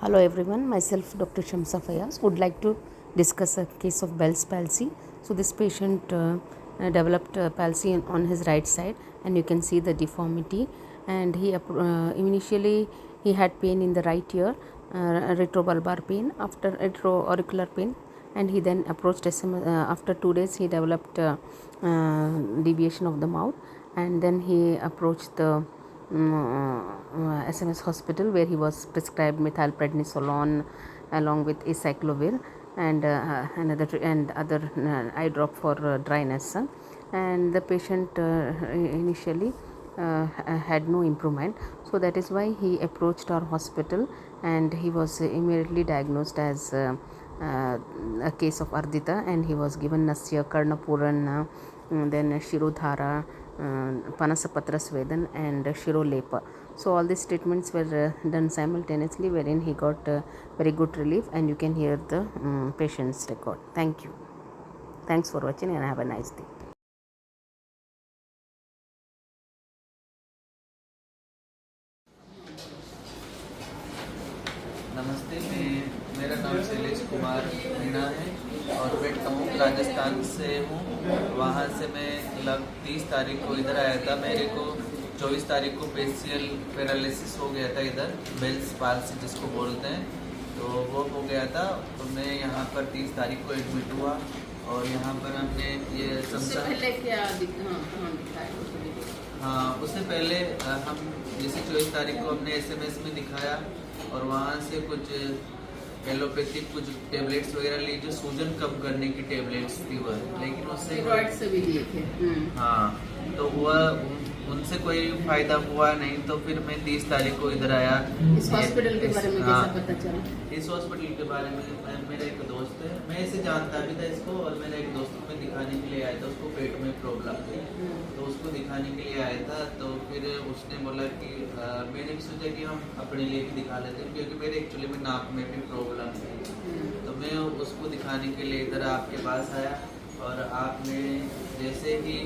Hello everyone, myself Dr. Shamsa Fayaz would like to discuss a case of Bell's palsy. So this patient developed palsy on his right side, and you can see the deformity, and initially he had pain in the right ear, retrobulbar pain, after retroauricular pain, and he then approached after 2 days he developed deviation of the mouth, and then he approached the SMS hospital, where he was prescribed methylprednisolone along with acyclovir and other eye drop for dryness, and the patient initially had no improvement. So that is why he approached our hospital, and he was immediately diagnosed as a case of Ardita, and he was given Nasya, Karnapuran, then Shirodhara, Panasapatra Svedan, and Shirolepa. So all these treatments were done simultaneously, wherein he got very good relief, and you can hear the patient's record. Thank you. Thanks for watching, and have a nice day. नमस्ते, मेरा नाम शैलेश कुमार मीणा है और मैं टमोक राजस्थान से हूँ। वहाँ से मैं लगभग 30 तारीख को इधर आया था। मेरे को 24 तारीख को फेशियल पैरालिसिस हो गया था, इधर बेल्स पाल्सी जिसको बोलते हैं, तो वो हो गया था। तो मैं यहाँ पर 30 तारीख को एडमिट हुआ और यहाँ पर हमने ये समझा। हाँ, उससे पहले हम जैसे 24 तारीख को हमने SMS में दिखाया और वहाँ से कुछ एलोपैथिक कुछ टेबलेट्स वगैरह ली, जो सूजन कम करने की टेबलेट्स थी वह, लेकिन उससे भी लिए थे। हाँ, तो वह उनसे कोई फायदा हुआ नहीं। तो फिर मैं 30 तारीख को इधर आया। इस हॉस्पिटल के बारे में कैसा पता चला? इस हॉस्पिटल के बारे में मेरा एक दोस्त है, मैं इसे जानता भी था इसको, और मेरा एक दोस्त को मैं दिखाने के लिए आया था। उसको पेट में प्रॉब्लम थी, तो उसको दिखाने के लिए आया था। तो फिर उसने बोला कि मैंने भी सोचा कि हम अपने लिए भी दिखा लेते हैं, क्योंकि मेरे एक्चुअली में नाक में भी प्रॉब्लम थी। तो मैं उसको दिखाने के लिए इधर आपके पास आया, और आपने जैसे ही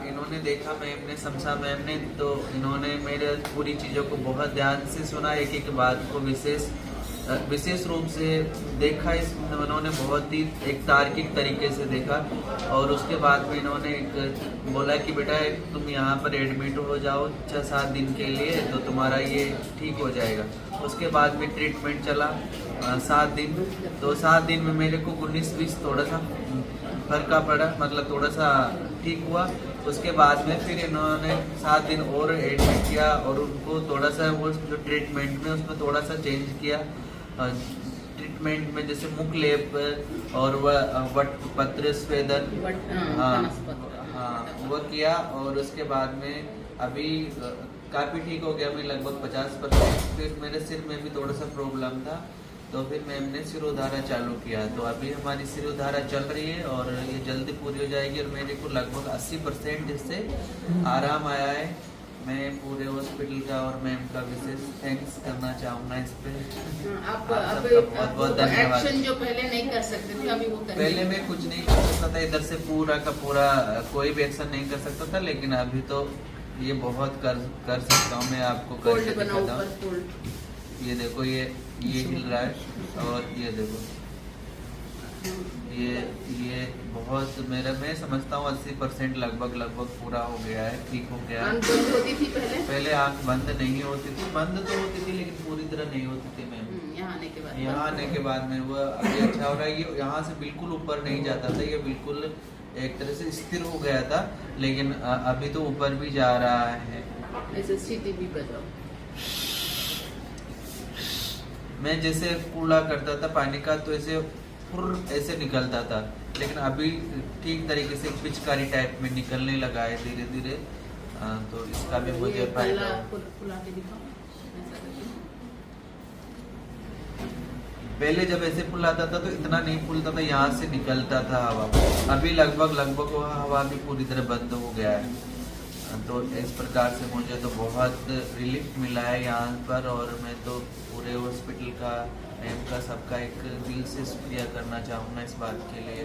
इन्होंने देखा मैम ने, शमसा मैम ने, तो इन्होंने मेरे पूरी चीज़ों को बहुत ध्यान से सुना, एक एक बात को विशेष रूप से देखा। इन्होंने बहुत ही एक तार्किक तरीके से देखा, और उसके बाद में इन्होंने एक बोला कि बेटा तुम यहाँ पर एडमिट हो जाओ 6-7 दिन के लिए, तो तुम्हारा ये ठीक हो जाएगा। उसके बाद में ट्रीटमेंट चला 7 दिन। तो 7 दिन में मेरे को 19-20 थोड़ा सा फर्क पड़ा, मतलब थोड़ा सा ठीक हुआ। उसके बाद में फिर इन्होंने 7 दिन और एडमिट किया, और उनको थोड़ा सा वो जो ट्रीटमेंट में उसमें थोड़ा सा चेंज किया। ट्रीटमेंट में जैसे मुख लेप और वट पत्र स्वेदन, हाँ वो किया, और उसके बाद में अभी काफ़ी ठीक हो गया मैं, लगभग 50%। फिर मेरे सिर में भी थोड़ा सा प्रॉब्लम था, तो फिर मैम ने शिरोधारा चालू किया। तो अभी हमारी शिरोधारा चल रही है और ये जल्दी पूरी हो जाएगी, और मेरे को लगभग 80% इससे आराम आया है। मैं पूरे हॉस्पिटल का और मैम का विशेष थैंक्स करना चाहूँगा इस पे। आप बहुत बहुत धन्यवाद। एक्शन जो पहले नहीं कर सकते थे, अभी वो कर पहले मैं कुछ नहीं कर सकता था, इधर से पूरा का पूरा कोई भी एक्शन नहीं कर सकता था, लेकिन अभी तो ये बहुत कर सकता हूँ मैं। आपको करके दिखाता हूँ। ये देखो, ये हिल रहा है, और ये देखो ये बहुत मैं समझता हूँ 80% लगभग पूरा हो गया है, ठीक हो गया है। बंद होती थी पहले आँख बंद नहीं होती थी, बंद तो होती थी लेकिन पूरी तरह नहीं होती थी मैम। यहाँ आने के बाद में वो अभी अच्छा हो रहा है। ये यहाँ से बिल्कुल ऊपर नहीं जाता था, ये बिल्कुल एक तरह से स्थिर हो गया था, लेकिन अभी तो ऊपर भी जा रहा है। ऐसे सीटी भी बजाओ। मैं जैसे कूड़ा करता था पानी का, तो ऐसे निकलता था, लेकिन अभी ठीक तरीके से पिचकारी टाइप में निकलने लगा है धीरे धीरे। तो इसका भी मुझे फायदा। पहले जब ऐसे फुलाता था तो इतना नहीं फूलता था, यहाँ से निकलता था हवा। अभी लगभग वो हवा भी पूरी तरह बंद हो गया है। तो इस प्रकार से मुझे तो बहुत रिलीफ मिला है यहाँ पर, और मैं तो पूरे हॉस्पिटल का, मैम का, सबका एक दिल से शुक्रिया करना चाहूँगा इस बात के लिए।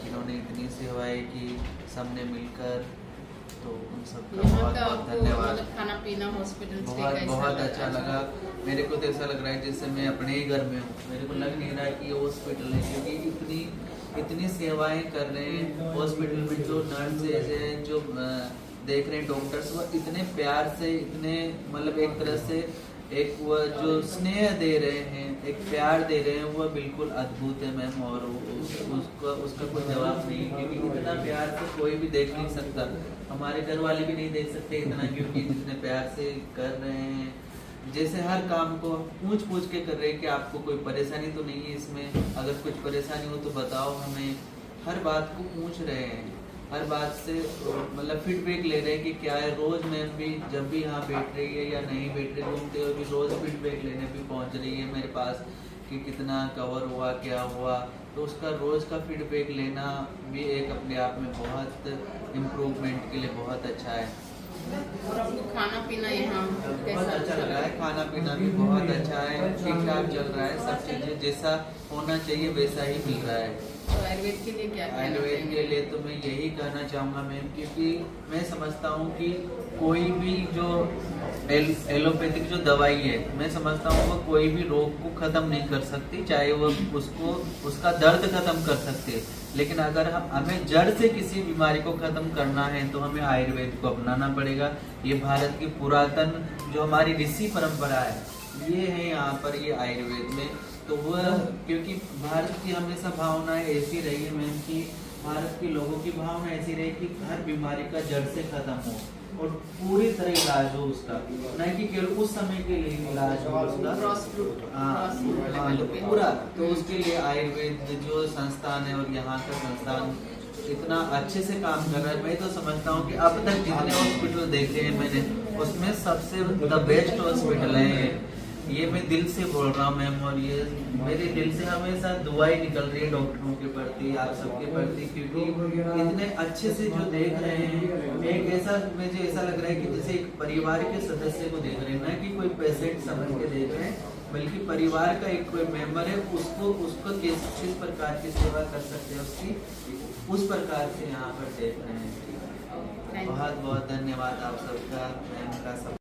इन्होंने इतनी सेवाएं की, सबने मिलकर तो उन सबका यहाँ बहुत का बहुत आपको धन्यवाद। मतलब खाना पीना हॉस्पिटल स्टे बहुत कैसा बहुत लगा? अच्छा लगा। मेरे को तो ऐसा लग रहा है जैसे मैं अपने ही घर में हूँ। मेरे को लग नहीं रहा है कि ये हॉस्पिटल है, क्योंकि इतनी सेवाएं कर रहे हैं हॉस्पिटल में। जो नर्सेज हैं, जो देख रहे हैं डॉक्टर्स, वो इतने प्यार से, इतने मतलब एक तरह से एक वो जो स्नेह दे रहे हैं, एक प्यार दे रहे हैं, वो बिल्कुल अद्भुत है मैम। और उसका कोई जवाब नहीं, क्योंकि इतना प्यार से कोई भी देख नहीं सकता। हमारे घर वाले भी नहीं देख सकते इतना, क्योंकि जितने प्यार से कर रहे हैं, जैसे हर काम को पूछ पूछ के कर रहे हैं कि आपको कोई परेशानी तो नहीं है इसमें, अगर कुछ परेशानी हो तो बताओ हमें। हर बात को पूछ रहे हैं, हर बात से मतलब फीडबैक ले रहे हैं कि क्या है। रोज मैम भी जब भी यहाँ बैठ रही है या नहीं बैठ रही, घूमते हुए भी रोज फीडबैक लेने भी पहुँच रही है मेरे पास कि कितना कवर हुआ, क्या हुआ। तो उसका रोज का फीडबैक लेना भी एक अपने आप में बहुत इम्प्रूवमेंट के लिए बहुत अच्छा है। और आपको खाना पीना यहाँ बहुत कैसा अच्छा लग रहा है। खाना पीना भी बहुत अच्छा है, ठीक ठाक चल रहा है। सब चीज़ें जैसा होना चाहिए वैसा ही मिल रहा है। तो आयुर्वेद के लिए क्या कहना आयुर्वेद चाहेंगे? के लिए तो मैं यही कहना चाहूँगा मैम, क्योंकि मैं समझता हूँ कि कोई भी जो एलोपैथिक जो दवाई है, मैं समझता हूँ वो कोई भी रोग को ख़त्म नहीं कर सकती, चाहे वो उसका दर्द ख़त्म कर सकते हैं। लेकिन अगर हमें जड़ से किसी बीमारी को ख़त्म करना है तो हमें आयुर्वेद को अपनाना पड़ेगा। ये भारत की पुरातन जो हमारी ऋषि परंपरा है, ये है यहाँ पर ये आयुर्वेद में। तो वह क्योंकि भारत की हमेशा भावनाएं ऐसी रही है मैम कि भारत के लोगों की भावना ऐसी रही कि हर बीमारी का जड़ से खत्म हो और पूरी तरह इलाज हो उसका, नहीं कि केवल उस समय के लिए इलाज हो उसका। क्रॉस रूट तो पूरा तो उसके लिए आयुर्वेद जो संस्थान है और यहाँ का संस्थान इतना अच्छे से काम कर रहा है। मैं तो समझता हूँ कि अब तक जितने हॉस्पिटल देखे हैं मैंने, उसमें सबसे द बेस्ट हॉस्पिटल है ये। मैं दिल से बोल रहा हूँ मैम, और ये मेरे दिल से हमेशा दुआएं निकल रही है डॉक्टरों के प्रति, आप सबके प्रति, क्योंकि इतने अच्छे से जो देख रहे हैं। एक ऐसा मुझे ऐसा लग रहा है कि जैसे एक परिवार के सदस्य को देख रहे हैं, ना कि कोई पेशेंट समझ के देख रहे हैं, बल्कि परिवार का एक कोई मेंबर है, उसको किस प्रकार की सेवा कर सकते हैं उसकी, उस प्रकार से यहाँ पर देख रहे हैं। बहुत बहुत धन्यवाद आप सबका, मैम का सब।